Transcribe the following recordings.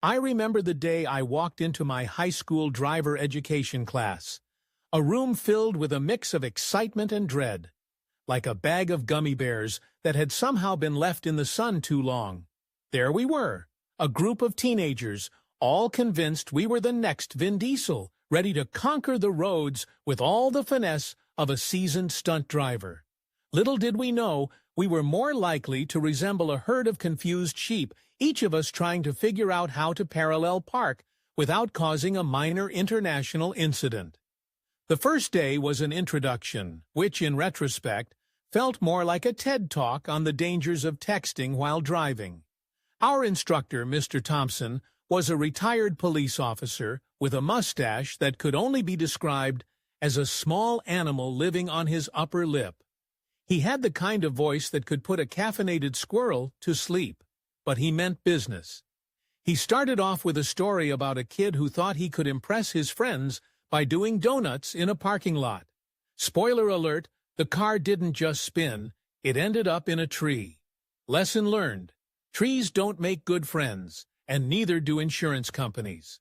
I remember the day I walked into my high school driver education class. A room filled with a mix of excitement and dread, like a bag of gummy bears that had somehow been left in the sun too long. There we were, a group of teenagers, all convinced we were the next Vin Diesel, ready to conquer the roads with all the finesse of a seasoned stunt driver. Little did we know, we were more likely to resemble a herd of confused sheep, each of us trying to figure out how to parallel park without causing a minor international incident. The first day was an introduction, which, in retrospect, felt more like a TED Talk on the dangers of texting while driving. Our instructor, Mr. Thompson, was a retired police officer with a mustache that could only be described as a small animal living on his upper lip. He had the kind of voice that could put a caffeinated squirrel to sleep, but he meant business. He started off with a story about a kid who thought he could impress his friends by doing donuts in a parking lot. Spoiler alert, the car didn't just spin, it ended up in a tree. Lesson learned: trees don't make good friends, and neither do insurance companies.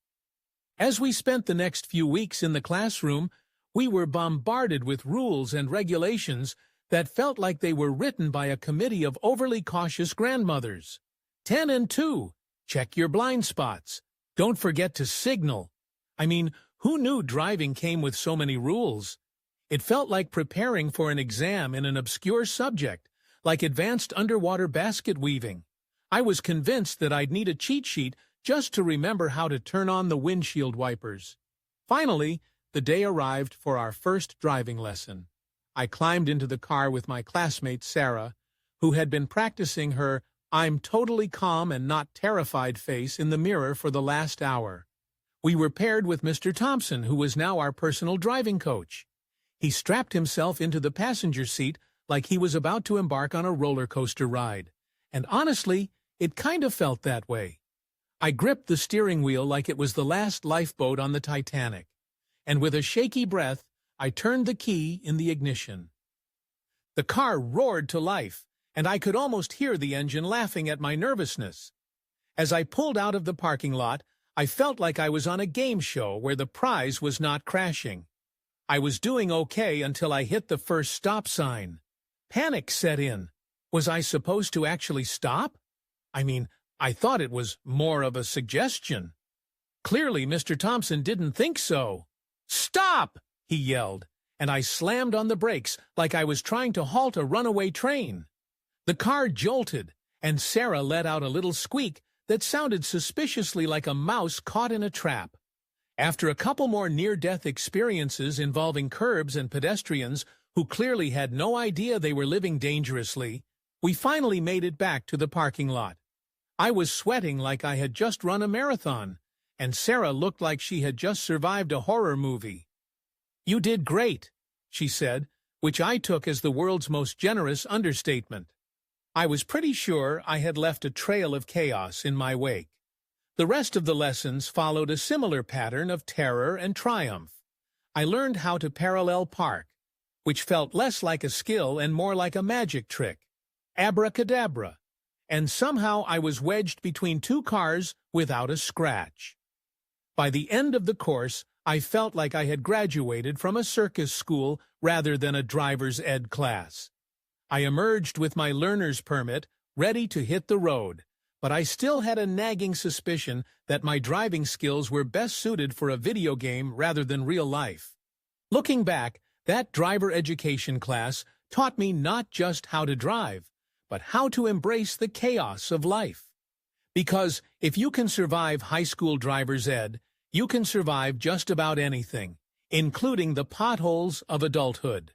As we spent the next few weeks in the classroom, we were bombarded with rules and regulations that felt like they were written by a committee of overly cautious grandmothers. 10 and 2, check your blind spots. Don't forget to signal. I mean, who knew driving came with so many rules? It felt like preparing for an exam in an obscure subject, like advanced underwater basket weaving. I was convinced that I'd need a cheat sheet just to remember how to turn on the windshield wipers. Finally, the day arrived for our first driving lesson. I climbed into the car with my classmate Sarah, who had been practicing her "I'm totally calm and not terrified" face in the mirror for the last hour. We were paired with Mr. Thompson, who was now our personal driving coach. He strapped himself into the passenger seat like he was about to embark on a roller coaster ride. And honestly, it kind of felt that way. I gripped the steering wheel like it was the last lifeboat on the Titanic, and with a shaky breath, I turned the key in the ignition. The car roared to life, and I could almost hear the engine laughing at my nervousness. As I pulled out of the parking lot, I felt like I was on a game show where the prize was not crashing. I was doing okay until I hit the first stop sign. Panic set in. Was I supposed to actually stop? I mean, I thought it was more of a suggestion. Clearly, Mr. Thompson didn't think so. "Stop!" he yelled, and I slammed on the brakes like I was trying to halt a runaway train. The car jolted, and Sarah let out a little squeak that sounded suspiciously like a mouse caught in a trap. After a couple more near-death experiences involving curbs and pedestrians who clearly had no idea they were living dangerously, we finally made it back to the parking lot. I was sweating like I had just run a marathon, and Sarah looked like she had just survived a horror movie. "You did great," she said, which I took as the world's most generous understatement. I was pretty sure I had left a trail of chaos in my wake. The rest of the lessons followed a similar pattern of terror and triumph. I learned how to parallel park, which felt less like a skill and more like a magic trick. Abracadabra. And somehow I was wedged between two cars without a scratch. By the end of the course, I felt like I had graduated from a circus school rather than a driver's ed class. I emerged with my learner's permit, ready to hit the road, but I still had a nagging suspicion that my driving skills were best suited for a video game rather than real life. Looking back, that driver education class taught me not just how to drive, but how to embrace the chaos of life. Because if you can survive high school driver's ed, you can survive just about anything, including the potholes of adulthood.